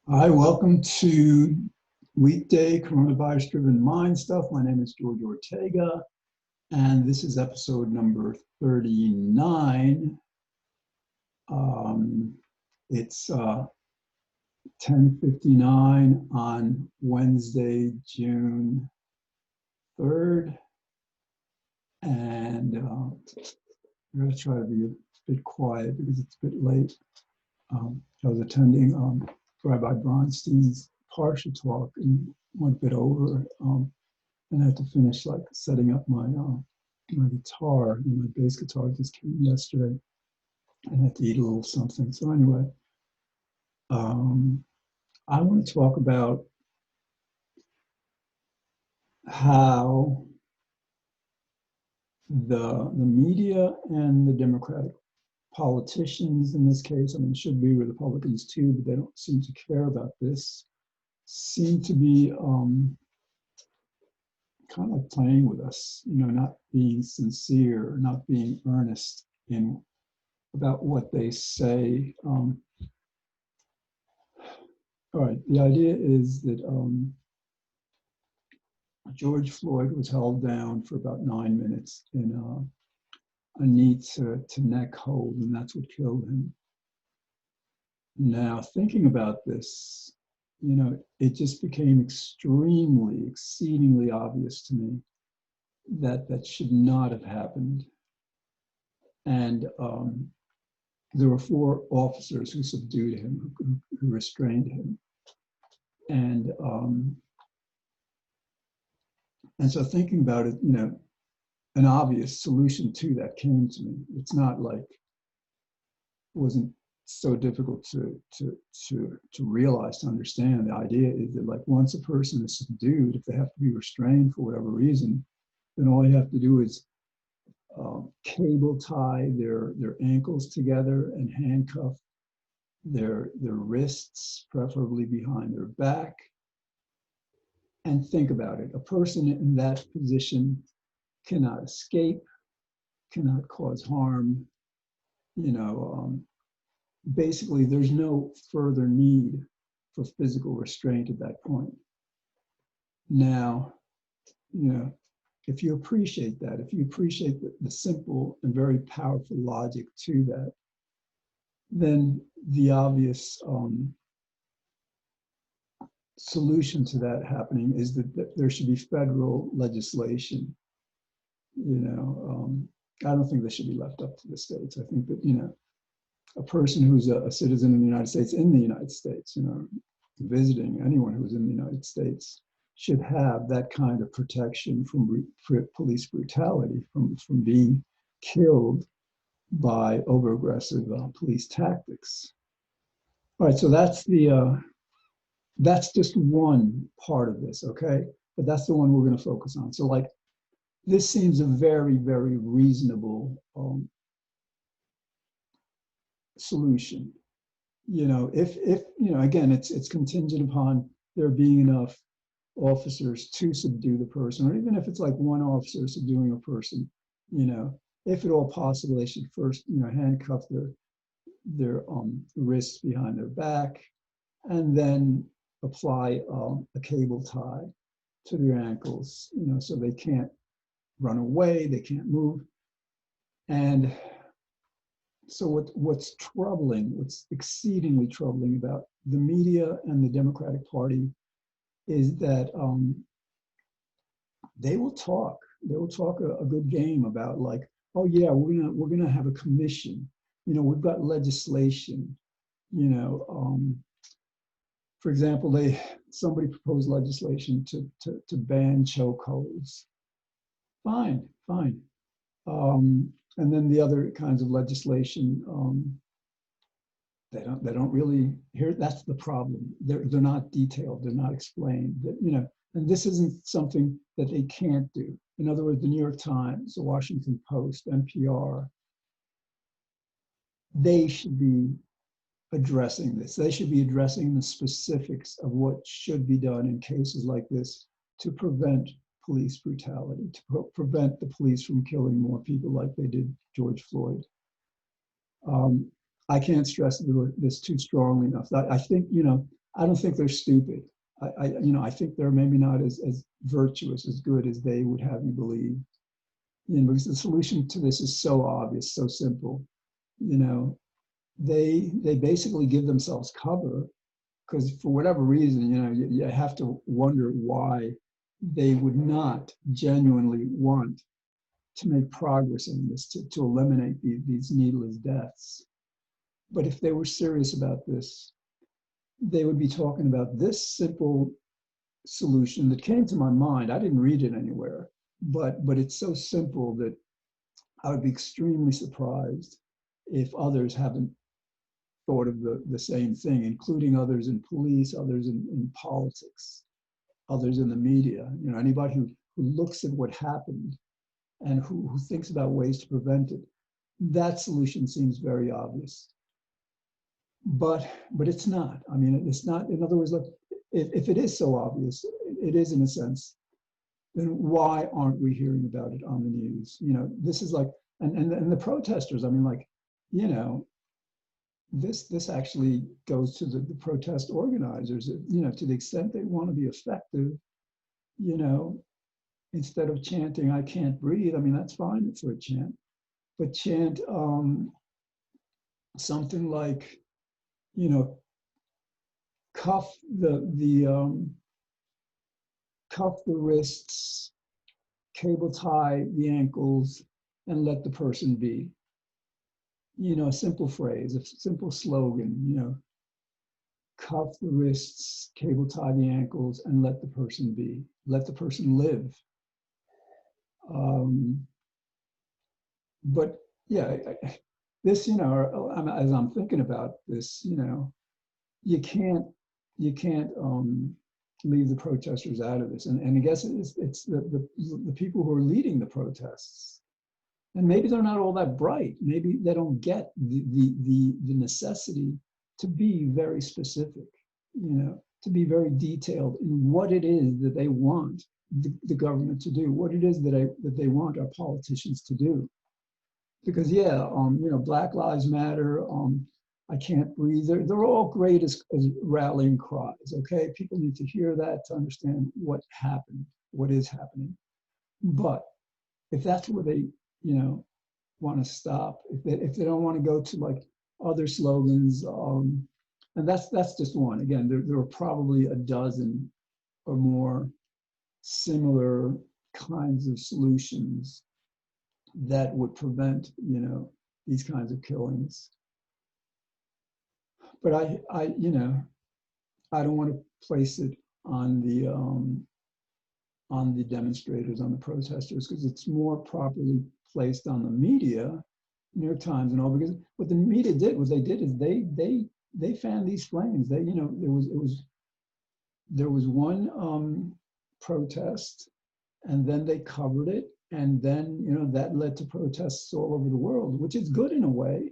Hi, welcome to weekday coronavirus-driven mind stuff. My name is George Ortega, and this is episode number 39. Um, it's 10:59 on Wednesday, June 3rd, and I'm going to try to be a bit quiet because it's a bit late. I was attending Rabbi Bronstein's Parsha talk and went a bit over, and I had to finish like setting up my guitar. And my bass guitar just came yesterday, and I had to eat a little something. So anyway, I want to talk about how the media and the Democratic politicians in this case, I mean, should be Republicans too, but they don't seem to care about this, seem to be kind of like playing with us, not being sincere, not being earnest in about what they say. All right, the idea is that George Floyd was held down for about 9 minutes in a knee to neck hold, and that's what killed him. Now, thinking about this, it just became exceedingly obvious to me that that should not have happened. And there were four officers who subdued him, who restrained him. And so thinking about it, an obvious solution to that came to me. It's not like it wasn't so difficult to realize, to understand. The idea is that like once a person is subdued, if they have to be restrained for whatever reason, then all you have to do is cable tie their ankles together and handcuff their wrists, preferably behind their back. And think about it. A person in that position cannot escape, cannot cause harm. Basically, there's no further need for physical restraint at that point. Now, if you appreciate that, if you appreciate the simple and very powerful logic to that, then the obvious solution to that happening is that there should be federal legislation. I don't think this should be left up to the states. I think that, a person who's a citizen in the United States, visiting anyone who's in the United States should have that kind of protection from police brutality, from being killed by over-aggressive police tactics. All right, so that's just one part of this, okay? But that's the one we're going to focus on. So like, this seems a very, very reasonable solution. If again, it's contingent upon there being enough officers to subdue the person, or even if it's like one officer subduing a person, if at all possible, they should first, handcuff their wrists behind their back, and then apply a cable tie to their ankles, so they can't run away, they can't move. And so what's exceedingly troubling about the media and the Democratic Party is that they will talk a good game about like, oh yeah, we're gonna have a commission, we've got legislation, for example, somebody proposed legislation to ban chokeholds. Fine. And then the other kinds of legislation, they don't really hear. That's the problem. They're not detailed. They're not explained. And this isn't something that they can't do. In other words, the New York Times, the Washington Post, NPR, they should be addressing this. They should be addressing the specifics of what should be done in cases like this to prevent police brutality, to prevent the police from killing more people like they did George Floyd. I can't stress this too strongly enough. I think, I don't think they're stupid. I think they're maybe not as virtuous, as good as they would have you believe. Because the solution to this is so obvious, so simple. You know, they basically give themselves cover because for whatever reason, you have to wonder why they would not genuinely want to make progress in this, to eliminate these needless deaths. But if they were serious about this, they would be talking about this simple solution that came to my mind. I didn't read it anywhere, but it's so simple that I would be extremely surprised if others haven't thought of the same thing, including others in police, others in politics, others in the media. Anybody who looks at what happened and who thinks about ways to prevent it. That solution seems very obvious. But it's not. I mean, it's not. In other words, look, if it is so obvious, it is in a sense, then why aren't we hearing about it on the news? This is like, and the protesters, I mean, like, this actually goes to the protest organizers, to the extent they want to be effective, instead of chanting, "I can't breathe," I mean, that's fine for a chant, but chant something like, cuff cuff the wrists, cable tie the ankles, and let the person be. A simple phrase, a simple slogan, cuff the wrists, cable tie the ankles, and let the person be. Let the person live. But yeah, this, as I'm thinking about this, you can't leave the protesters out of this. And I guess it's the people who are leading the protests. And maybe they're not all that bright. Maybe they don't get the necessity to be very specific, to be very detailed in what it is that they want the government to do, what it is that they want our politicians to do. Because Black Lives Matter, I can't breathe. They're all great as rallying cries. Okay, people need to hear that to understand what happened, what is happening. But if that's where they, want to stop, if they don't want to go to like other slogans, and that's just one. Again, there are probably a dozen or more similar kinds of solutions that would prevent, these kinds of killings. But I don't want to place it on the demonstrators, on the protesters, because it's more properly placed on the media, New York Times and all. Because what the media did, what they did is they fanned these flames. There was one protest, and then they covered it, and then that led to protests all over the world, which is good in a way.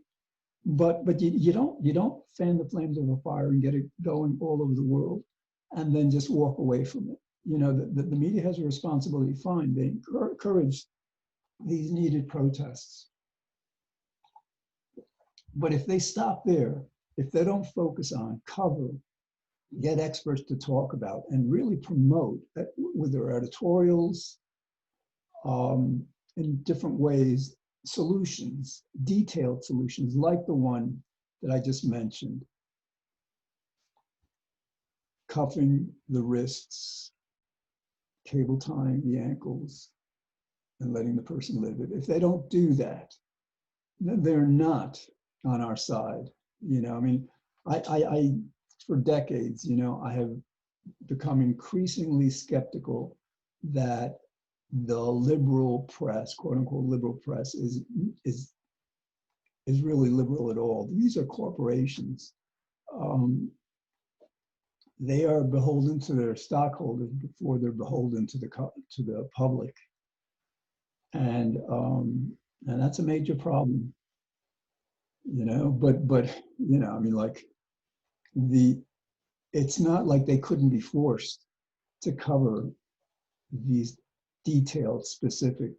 But you don't fan the flames of a fire and get it going all over the world, and then just walk away from it. The media has a responsibility. Fine, they encourage these needed protests, but if they stop there, if they don't focus on, cover, get experts to talk about, and really promote with their editorials, in different ways, solutions, detailed solutions like the one that I just mentioned. Cuffing the wrists, cable tying the ankles, and letting the person live. If they don't do that, then they're not on our side. I mean, I for decades, I have become increasingly skeptical that the liberal press, quote unquote liberal press, is really liberal at all. These are corporations. They are beholden to their stockholders before they're beholden to the public, and that's a major problem. But I mean, like it's not like they couldn't be forced to cover these detailed, specific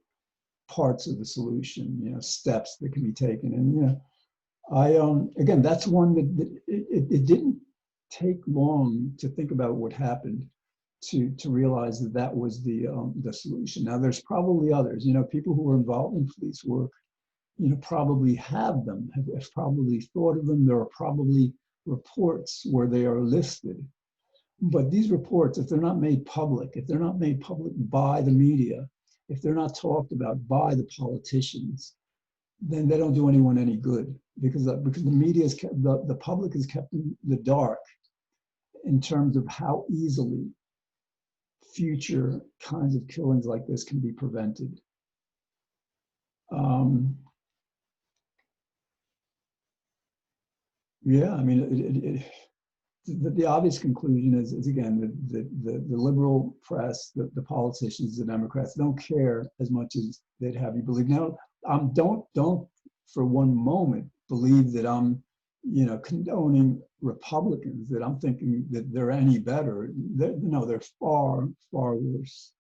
parts of the solution, steps that can be taken. And I again, that's one that it didn't take long to think about what happened to realize that that was the solution. Now, there's probably others, you know, people who were involved in police work, you know, probably have them, have probably thought of them. There are probably reports where they are listed. But these reports, if they're not made public, if they're not made public by the media, if they're not talked about by the politicians, then they don't do anyone any good, because the media is kept, the public is kept in the dark in terms of how easily future kinds of killings like this can be prevented. Yeah, I mean, the obvious conclusion is again, the liberal press, the politicians, the Democrats don't care as much as they'd have you believe. Now, don't for one moment believe that I'm, you know, condoning Republicans, that I'm thinking that they're any better. No, they're far, far worse.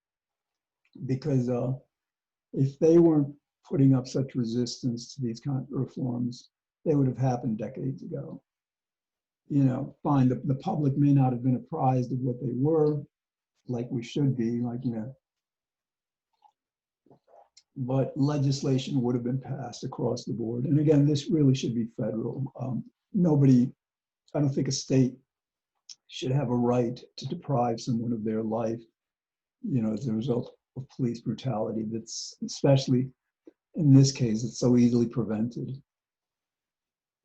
Because if they weren't putting up such resistance to these kind of reforms, they would have happened decades ago. You know, fine, the public may not have been apprised of what they were, like we should be, like, you know, but legislation would have been passed across the board. And again, this really should be federal. I don't think a state should have a right to deprive someone of their life, you know, as a result of police brutality that's, especially in this case, it's so easily prevented.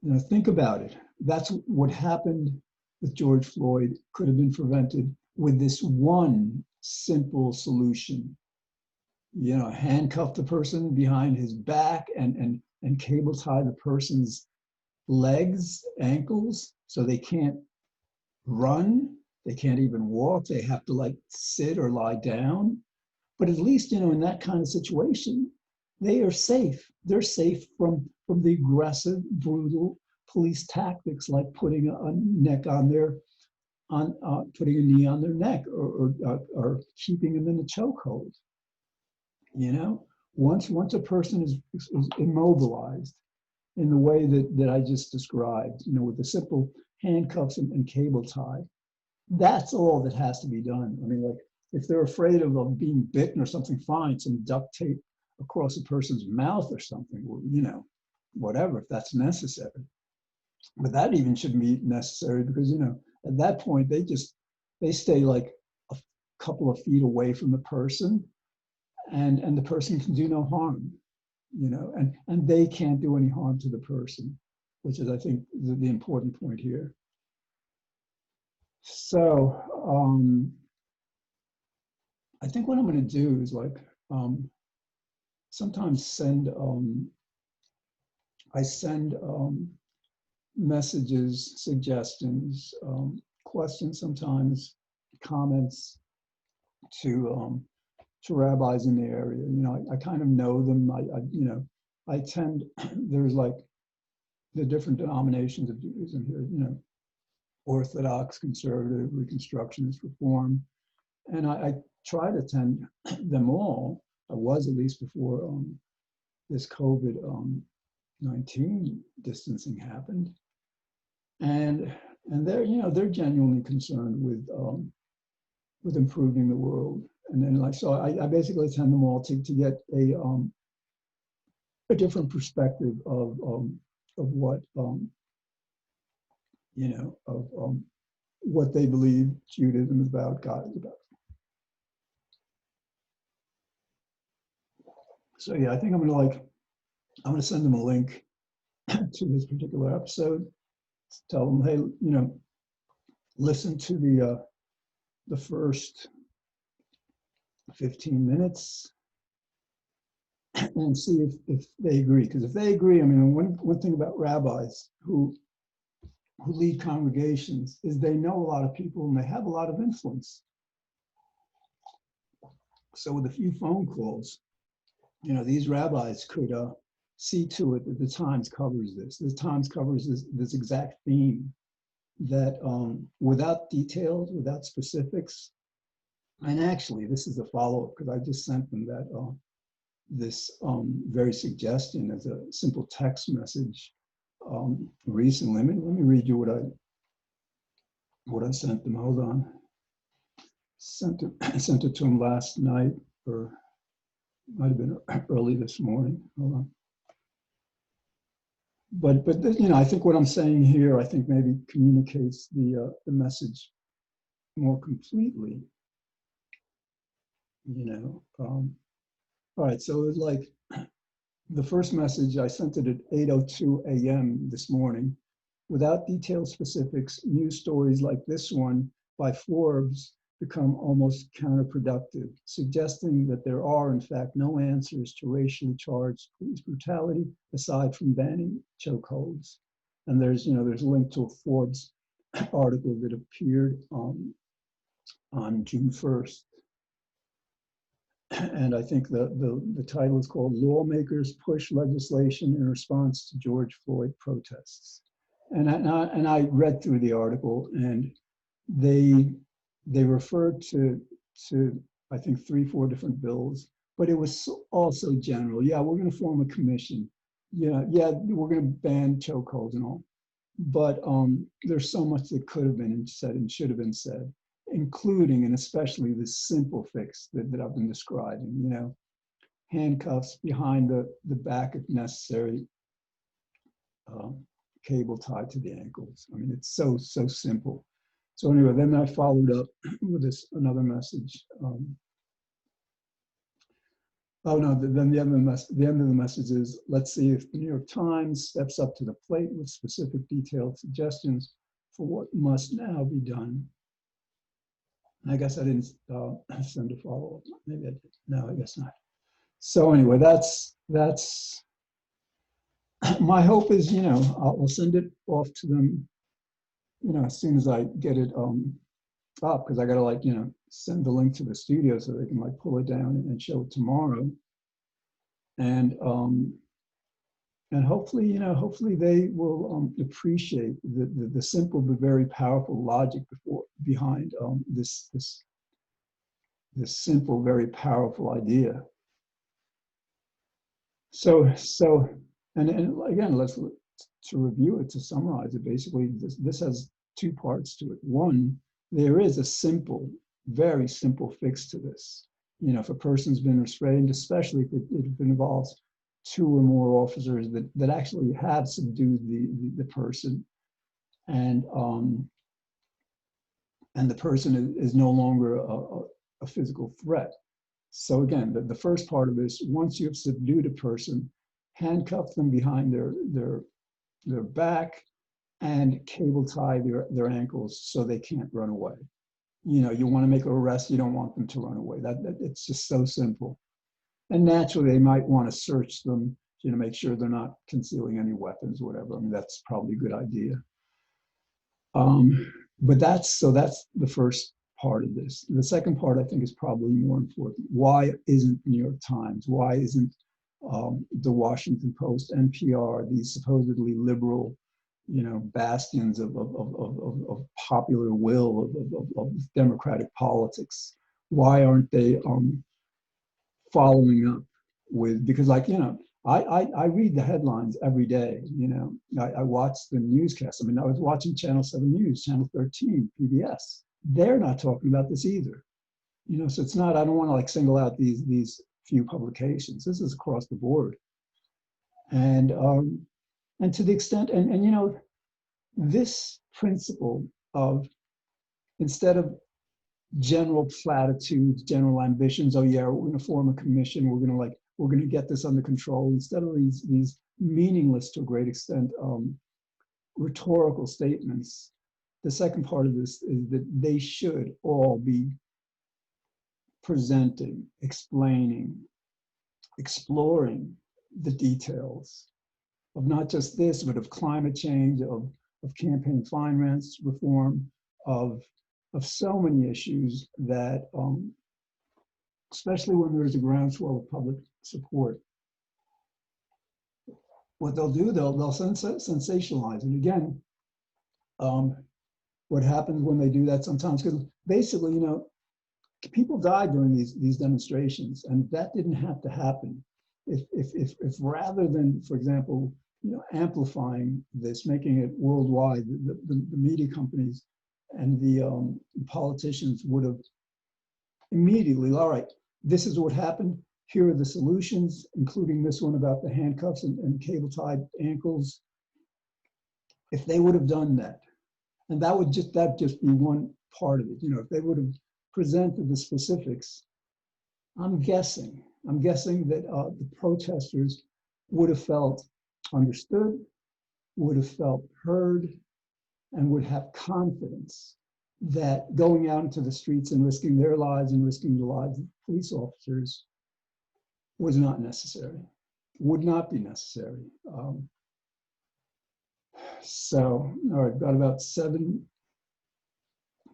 You know, think about it. That's what happened with George Floyd could have been prevented with this one simple solution. You know, handcuff the person behind his back and cable tie the person's legs, ankles, so they can't run, they can't even walk, they have to like sit or lie down. But at least, you know, in that kind of situation, they are safe. They're safe from the aggressive, brutal police tactics, like putting a neck on their, putting a knee on their neck, or keeping them in a chokehold. You know, once a person is immobilized in the way that I just described, you know, with the simple handcuffs and cable tie, that's all that has to be done. I mean, like, if they're afraid of being bitten or something, fine, some duct tape across a person's mouth or something, or, you know, whatever, if that's necessary. But that even shouldn't be necessary, because, you know, at that point, they stay like a couple of feet away from the person, and the person can do no harm, you know, and they can't do any harm to the person, which is, I think, the important point here. So I think what I'm going to do is, like, sometimes send messages, suggestions, questions, sometimes comments to rabbis in the area. You know, I kind of know them. You know, I tend, there's like the different denominations of Judaism here, you know, Orthodox, conservative, Reconstructionist, Reform. And I try to attend them all. I was, at least before this COVID-19 distancing happened. And they're, you know, they're genuinely concerned with improving the world. And then, like, so I basically attend them all to get a different perspective of what you know, of what they believe Judaism is about, God is about. So yeah, I think I'm gonna send them a link to this particular episode. Tell them, hey, you know, listen to the first 15 minutes and see if they agree. Because if they agree, I mean, one thing about rabbis who lead congregations is they know a lot of people and they have a lot of influence. So with a few phone calls, you know, these rabbis could see to it that the Times covers this. The Times covers this exact theme, that without details, without specifics, and actually this is a follow-up, because I just sent them that this very suggestion as a simple text message recently. Let me read you what what I sent them. Hold on. Sent it to him last night, or might have been early this morning. Hold on. But you know, I think what I'm saying here, I think maybe communicates the message more completely. You know, all right. So it was like the first message I sent it at 8:02 a.m. this morning, without detailed specifics. News stories like this one by Forbes become almost counterproductive, suggesting that there are, in fact, no answers to racially charged police brutality aside from banning chokeholds. And there's, you know, there's a link to a Forbes article that appeared on June 1st. And I think the title is called "Lawmakers Push Legislation in Response to George Floyd Protests." And I read through the article, and they referred to I think 3-4 different bills, but it was also general. Yeah, we're going to form a commission. Yeah, we're going to ban chokeholds and all. But there's so much that could have been said and should have been said, including and especially this simple fix that I've been describing. You know, handcuffs behind the back if necessary, cable tied to the ankles. I mean, it's so simple. So anyway, then I followed up with another message. Oh no, then the end of the message is, let's see if the New York Times steps up to the plate with specific detailed suggestions for what must now be done. And I guess I didn't send a follow-up. Maybe I did. No, I guess not. So anyway, that's my hope is, you know, I'll send it off to them, you know, as soon as I get it up, because I got to, like, you know, send the link to the studio so they can, like, pull it down and show it tomorrow. And hopefully, you know, hopefully they will appreciate the simple but very powerful logic behind this simple, very powerful idea. So and again, to review it, to summarize it, basically, this has two parts to it. One, there is a simple, very simple fix to this. You know, if a person's been restrained, especially if it involves 2 or more officers that actually have subdued the person, and the person is no longer a physical threat. So again, the first part of this, once you've subdued a person, handcuff them behind their back and cable tie their ankles so they can't run away. You know, you want to make an arrest, you don't want them to run away. That it's just so simple. And naturally, they might want to search them, you know, make sure they're not concealing any weapons or whatever. I mean, that's probably a good idea. But that's the first part of this. The second part, I think, is probably more important. Why isn't New York Times? Why isn't the Washington Post, NPR, these supposedly liberal, you know, bastions of popular will, of democratic politics? Why aren't they following up with, because, like, you know, I read the headlines every day, you know, I watch the newscasts. I mean, I was watching Channel 7 News, Channel 13, PBS. They're not talking about this either. You know, so it's not, I don't want to, like, single out these few publications. This is across the board. And to the extent, and you know, this principle of, instead of general platitudes, general ambitions, oh yeah, we're going to form a commission, we're going to get this under control, instead of these meaningless, to a great extent, rhetorical statements, the second part of this is that they should all be presenting, explaining, exploring the details of not just this, but of climate change, of campaign finance reform, of so many issues that, especially when there's a groundswell of public support, what they'll do, they'll sensationalize. And again, what happens when they do that sometimes, because basically, you know, people died during these demonstrations, and that didn't have to happen. If rather than, for example, you know, amplifying this, making it worldwide, the media companies the politicians would have immediately, all right, this is what happened. Here are the solutions, including this one about the handcuffs and cable-tied ankles. If they would have done that, and that just be one part of it. You know, if they would have presented the specifics, I'm guessing that the protesters would have felt understood, would have felt heard, and would have confidence that going out into the streets and risking their lives and risking the lives of police officers was not necessary, would not be necessary. So, all right, got about 7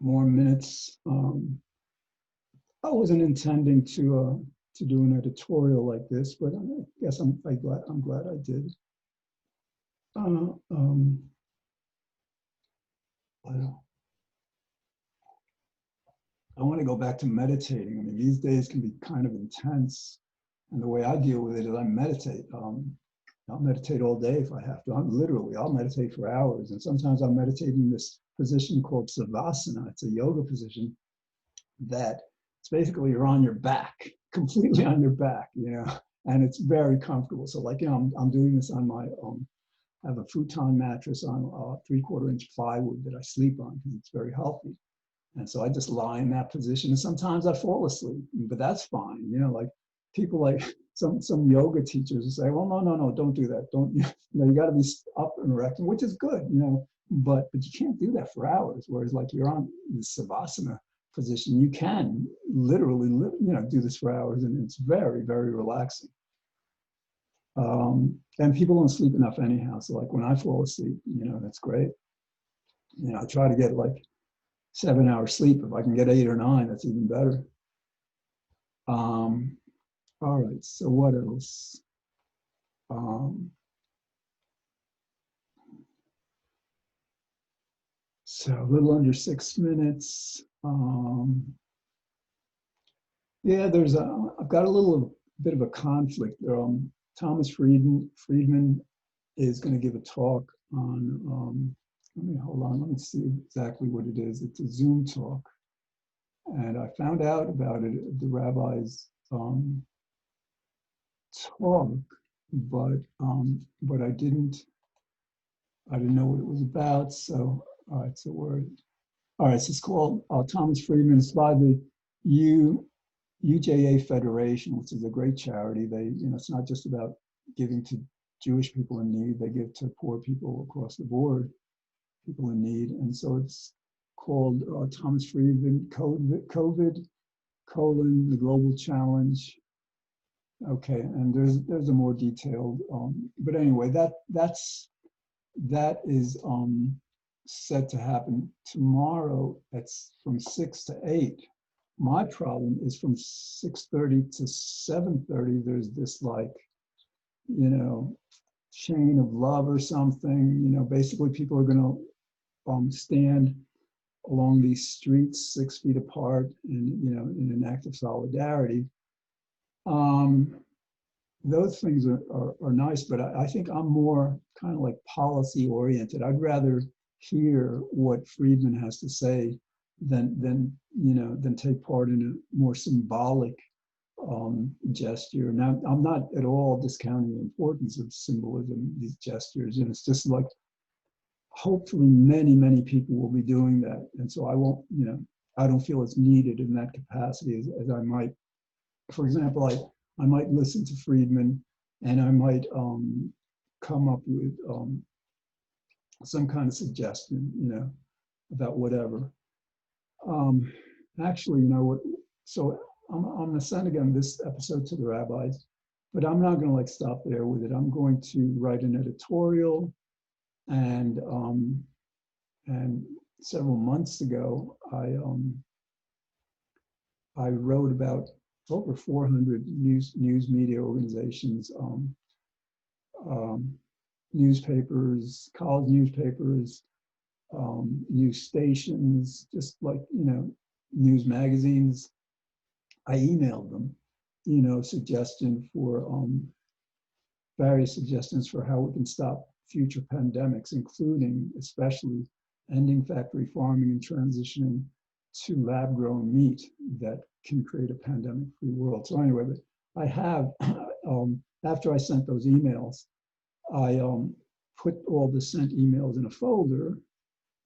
more minutes. I wasn't intending to do an editorial like this, but I guess I'm glad I did. I want to go back to meditating. I mean, these days can be kind of intense, and the way I deal with it is I meditate. I'll meditate all day if I have to. I'll meditate for hours, and sometimes I'll meditate in this position called savasana. It's a yoga position that it's basically you're on your back, completely on your back, you know, and it's very comfortable. So like, you know, I'm doing this on my I have a futon mattress on 3/4 inch plywood that I sleep on because it's very healthy. And so I just lie in that position, and sometimes I fall asleep, but that's fine. You know, like people like some yoga teachers will say, well, no, don't do that. Don't, you know, you got to be up and erect, which is good, you know, but you can't do that for hours. Whereas like you're on the savasana position, you can literally, you know, do this for hours, and it's very, very relaxing. And people don't sleep enough anyhow. So like when I fall asleep, you know, that's great. You know, I try to get like 7 hours sleep. If I can get 8 or 9, that's even better. All right, so what else? So a little under 6 minutes. Yeah, I've got a little bit of a conflict there. Thomas Friedman is going to give a talk on, let me see exactly what it is. It's a Zoom talk. And I found out about it at the rabbi's talk, but I didn't know what it was about. So, all right, so all right, so it's called Thomas Friedman. It's by the UJA Federation, which is a great charity. They, you know, it's not just about giving to Jewish people in need. They give to poor people across the board, people in need. And so it's called Thomas Friedman, COVID, the Global Challenge. Okay, and there's a more detailed, but anyway, that is set to happen tomorrow. It's from 6 to 8. My problem is from 6:30 to 7:30. There's this like, you know, chain of love or something. You know, basically people are going to stand along these streets 6 feet apart, and you know, in an act of solidarity. Those things are nice, but I think I'm more kind of like policy oriented. I'd rather hear what Friedman has to say than take part in a more symbolic gesture. Now, I'm not at all discounting the importance of symbolism, these gestures, and it's just like, hopefully many people will be doing that. And so I won't, you know, I don't feel it's needed in that capacity as I might. For example, I might listen to Friedman, and I might come up with some kind of suggestion, you know, about whatever. Actually, you know what? So I'm going to send again this episode to the rabbis, but I'm not going to like stop there with it. I'm going to write an editorial, and several months ago, I wrote about over 400 news media organizations, newspapers, college newspapers, news stations, just like, you know, news magazines. I emailed them, you know, various suggestions for how we can stop future pandemics, including especially ending factory farming and transitioning to lab-grown meat that can create a pandemic-free world. So anyway, but I have, after I sent those emails, I put all the sent emails in a folder,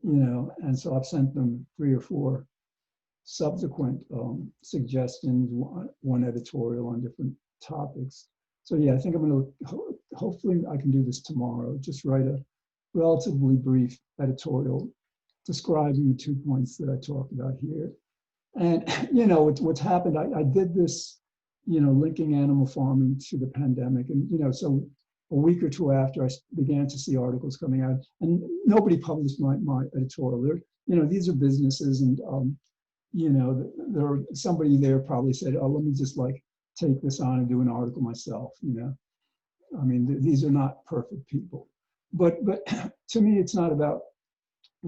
and so I've sent them 3 or 4 subsequent suggestions, one editorial on different topics. So yeah, I think I'm going to, hopefully I can do this tomorrow, just write a relatively brief editorial describing the 2 points that I talked about here. And, what's happened, I did this, linking animal farming to the pandemic. And, so a week or 2 after, I began to see articles coming out, and nobody published my editorial. These are businesses, and, somebody there probably said, oh, let me just take this on and do an article myself, I mean, these are not perfect people. But to me, it's not about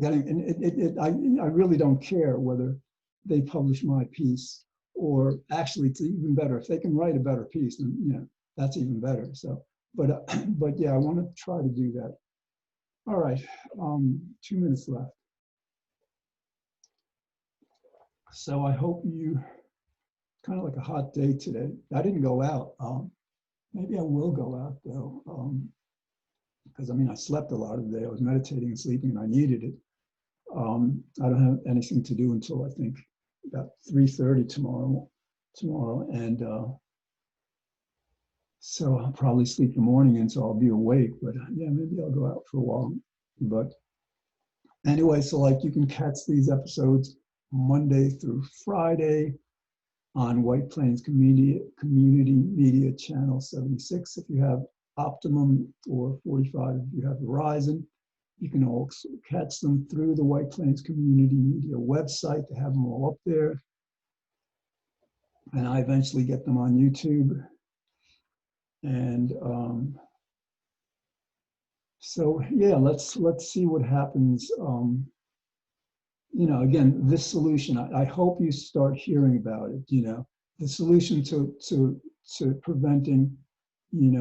getting, and I really don't care whether they publish my piece, or actually it's even better if they can write a better piece, then that's even better. So, but yeah, I want to try to do that. All right, 2 minutes left. So I hope you, kind of like a hot day today. I didn't go out. Maybe I will go out though, because I mean I slept a lot of the day. I was meditating and sleeping, and I needed it. I don't have anything to do until I think about 3:30 tomorrow, and so I'll probably sleep the morning in, so I'll be awake. But yeah, maybe I'll go out for a while. But anyway, so you can catch these episodes Monday through Friday on White Plains Community Media Channel 76 if you have Optimum, or 45 if you have Verizon. You can also catch them through the White Plains Community Media website. To have them all up there. And I eventually get them on YouTube. And so yeah, let's see what happens. Again, this solution, I hope you start hearing about it. The solution to preventing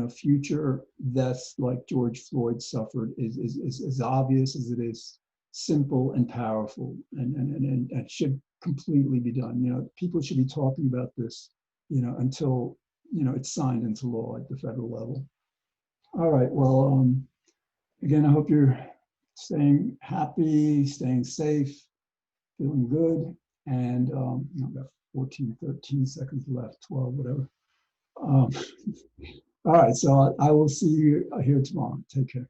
future deaths like George Floyd suffered is as obvious as it is simple and powerful, and should completely be done. People should be talking about this, until, it's signed into law at the federal level. All right, well, again, I hope you're staying happy, staying safe, feeling good, and about 14, 13 seconds left, 12, whatever. All right, so I will see you here tomorrow. Take care.